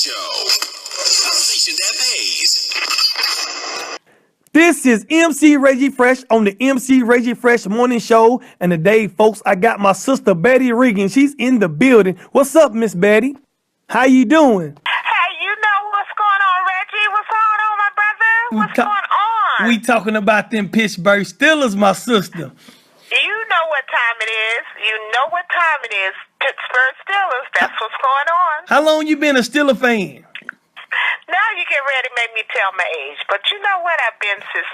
Show. A station that pays. This is MC Reggie Fresh on the MC Reggie Fresh Morning Show. And today, folks, I got my sister Betty Riggins. She's in the building. What's up, Miss Betty? How you doing? Hey, you know what's going on, Reggie? What's going on, my brother? What's going on? We talking about them Pittsburgh Steelers, my sister. You know what time it is. You know what time it is. Pittsburgh Steelers. That's what's going on. How long you been a Steeler fan? Now you get ready to make me tell my age. But you know what? I've been since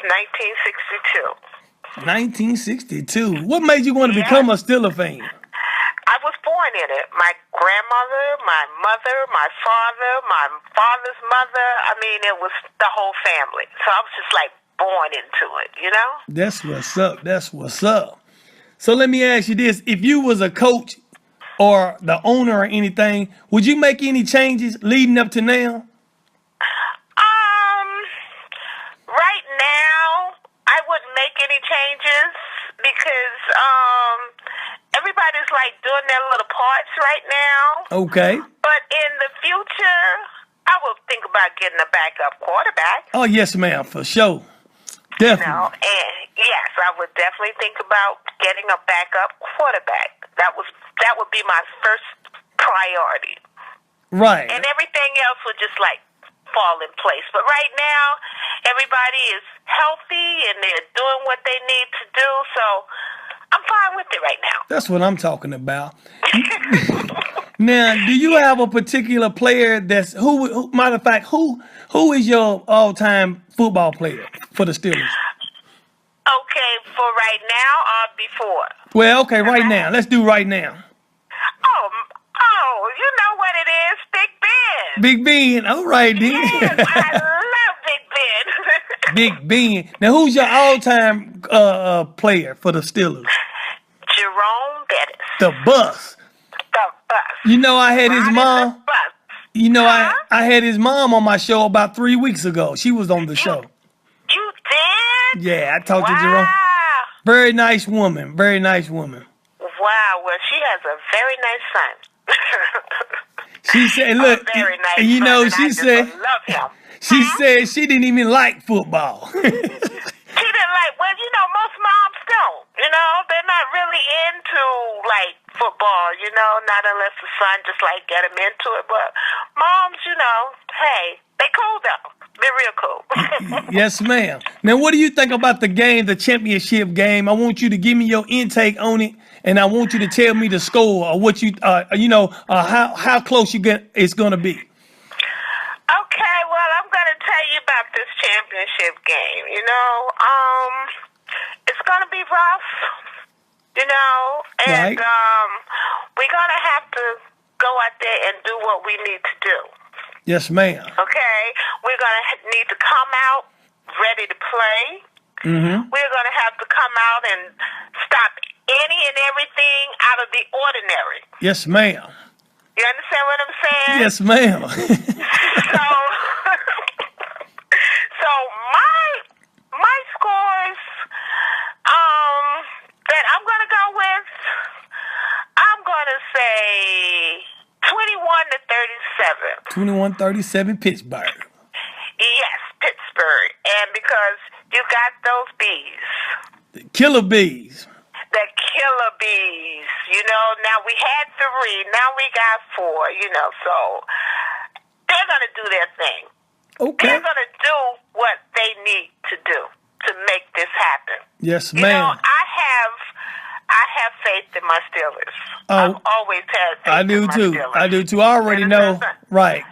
1962. 1962. What made you want to become a Steeler fan? I was born in it. My grandmother, my mother, my father's mother. I mean, it was the whole family. So I was just like born into it, you know? That's what's up. That's what's up. So let me ask you this. If you was a coach or the owner or anything, would you make any changes leading up to now? Right now, I wouldn't make any changes because everybody's like doing their little parts right now. Okay. But in the future, I will think about getting a backup quarterback. Oh, yes, ma'am, for sure. Definitely. You know, and yes, I would definitely think about getting a backup quarterback. That would be my first priority. Right. And everything else would just like fall in place. But right now, everybody is healthy and they're doing what they need to do. So I'm fine with it right now. That's what I'm talking about. Now, do you have a particular player that's matter of fact, who is your all-time football player for the Steelers? Okay, for right now or before? Well, okay, right now. Let's do right now. Oh, you know what it is, Big Ben. Big Ben. All right, then. Yes, I love Big Ben. Big Ben. Now, who's your all-time player for the Steelers? Jerome Bettis. The Bus. The Bus. You know, I had his mom. The Bus. You know, I had his mom on my show about 3 weeks ago. She was on the show. You did? Yeah, I talked to Jerome. Very nice woman. Very nice woman. Wow. Well, she has a very nice son. She said, look, very nice you know, son, she said, love him. She said she didn't even like football. She didn't like, well, you know, most moms don't. You know, they're not really into, like, football, you know, not unless the son just, like, get them into it. But moms, you know, hey, they cool, though. They're real cool. Yes, ma'am. Now, what do you think about the game, the championship game? I want you to give me your intake on it, and I want you to tell me the score or what you, how close it's going to be. Okay, well, I'm going to tell you about this championship game. You know, it's going to be rough, you know, and right. We're going to have to go out there and do what we need to do. Yes, ma'am. Okay, we're going to need to come out ready to play. Mm-hmm. We're going to have to come out and stop any and everything out of the ordinary. Yes, ma'am. You understand what I'm saying? Yes, ma'am. So my scores that I'm going to go with, I'm going to say 21-37 Pittsburgh. Yes, Pittsburgh. And because you got those bees. The killer bees. The killer bees. You know, now we had 3, now we got 4, you know, so they're going to do their thing. Okay. They're going to do what they need to do to make this happen. Yes, ma'am. You know, I have faith in my Steelers. I've always had faith in my Steelers. I do too. I already know. Right.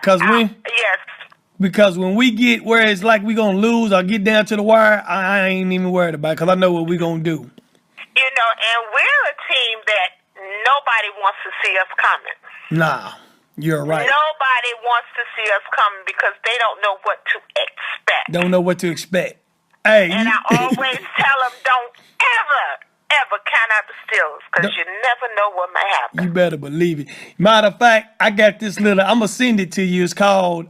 Because when we get where it's like we're going to lose or get down to the wire, I ain't even worried about it because I know what we're going to do. You know, and we're a team that nobody wants to see us coming. Nah, you're right. Nobody wants to see us coming because they don't know what to expect. Don't know what to expect. Hey. And I always tell them, don't ever count out the Steelers because you never know what may happen. You better believe it. Matter of fact, I got this little, I'm going to send it to you. It's called,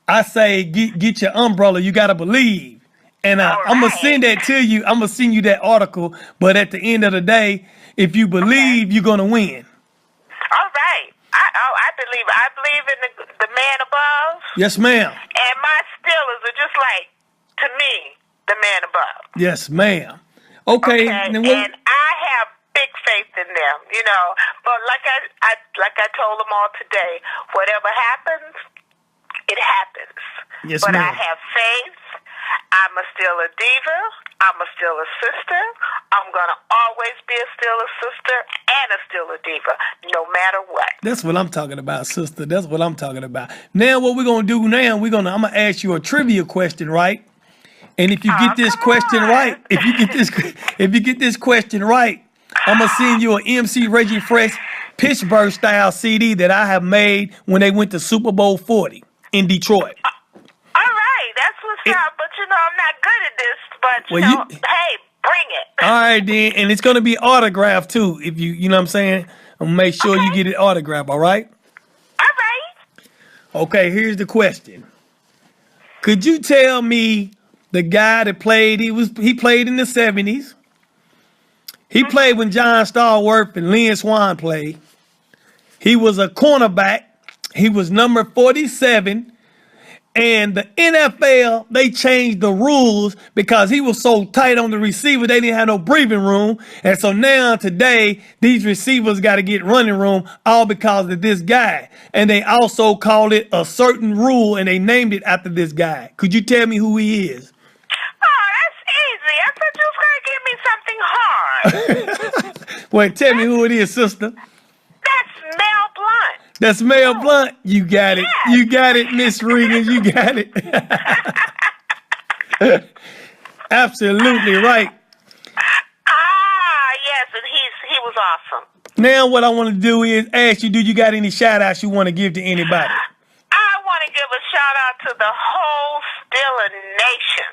I say, get your umbrella, you got to believe. And I'm going to send that to you. I'm going to send you that article. But at the end of the day, if you believe, you're going to win. All right. I believe man above. Yes, ma'am. And my Steelers are just like, to me, the man above. Yes, ma'am. Okay. And Then what, I have big faith in them, you know. But like I told them all today, whatever happens, it happens. Yes, but ma'am. I have faith. I'm a Steeler diva. I'm a Steeler sister. I'm gonna always be a Steeler sister and a Steeler diva, no matter what. that's what I'm talking about, sister. That's what I'm talking about. Now, what we're gonna do now? I'm gonna ask you a trivia question, right? And if you get this question right, if you get this question right, I'm gonna send you an MC Reggie Fresh Pittsburgh style CD that I have made when they went to Super Bowl 40 in Detroit. All right, that's what's up. But you know, I'm not good at this. But Well, hey, bring it. All right, then, and it's gonna be autographed too. If you know what I'm saying, I'm gonna make sure you get it autographed. All right. All right. Okay. Here's the question. Could you tell me the guy that played? He played in the 70s. He played when John Stallworth and Lynn Swann played. He was a cornerback. He was number 47. And the NFL, they changed the rules because he was so tight on the receiver, they didn't have no breathing room. And so now today, these receivers got to get running room all because of this guy. And they also called it a certain rule and they named it after this guy. Could you tell me who he is? Oh, that's easy. I thought you was going to give me something hard. Well, tell me who it is, sister. That's Mel Blunt. That's Mel Blunt. You got it. Yes. You got it, Miss Riggins. You got it. Absolutely right. Yes, and he was awesome. Now what I want to do is ask you, do you got any shout outs you want to give to anybody? I want to give a shout out to the whole Steeler Nation.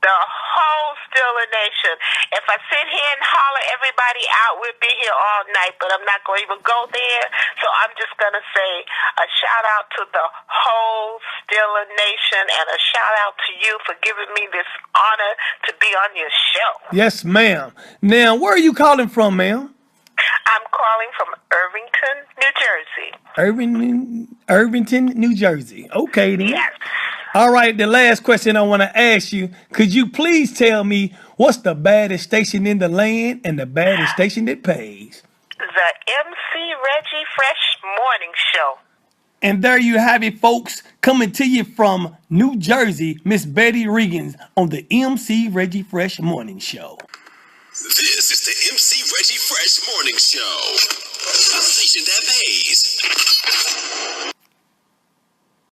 The whole Steeler Nation. If I sit here and holler everybody out, we'll be here all night, but I'm not going to even go there. So I'm just going to say a shout out to the whole Steeler Nation and a shout out to you for giving me this honor to be on your show. Yes, ma'am. Now, where are you calling from, ma'am? I'm calling from Irvington, New Jersey. Irvington, New Jersey. Okay, then. Yes. All right, the last question I want to ask you, could you please tell me what's the baddest station in the land and the baddest station that pays? The MC Reggie Fresh Morning Show. And there you have it, folks, coming to you from New Jersey, Miss Betty Riggins on the MC Reggie Fresh Morning Show. This is the MC Reggie Fresh Morning Show. A station that pays.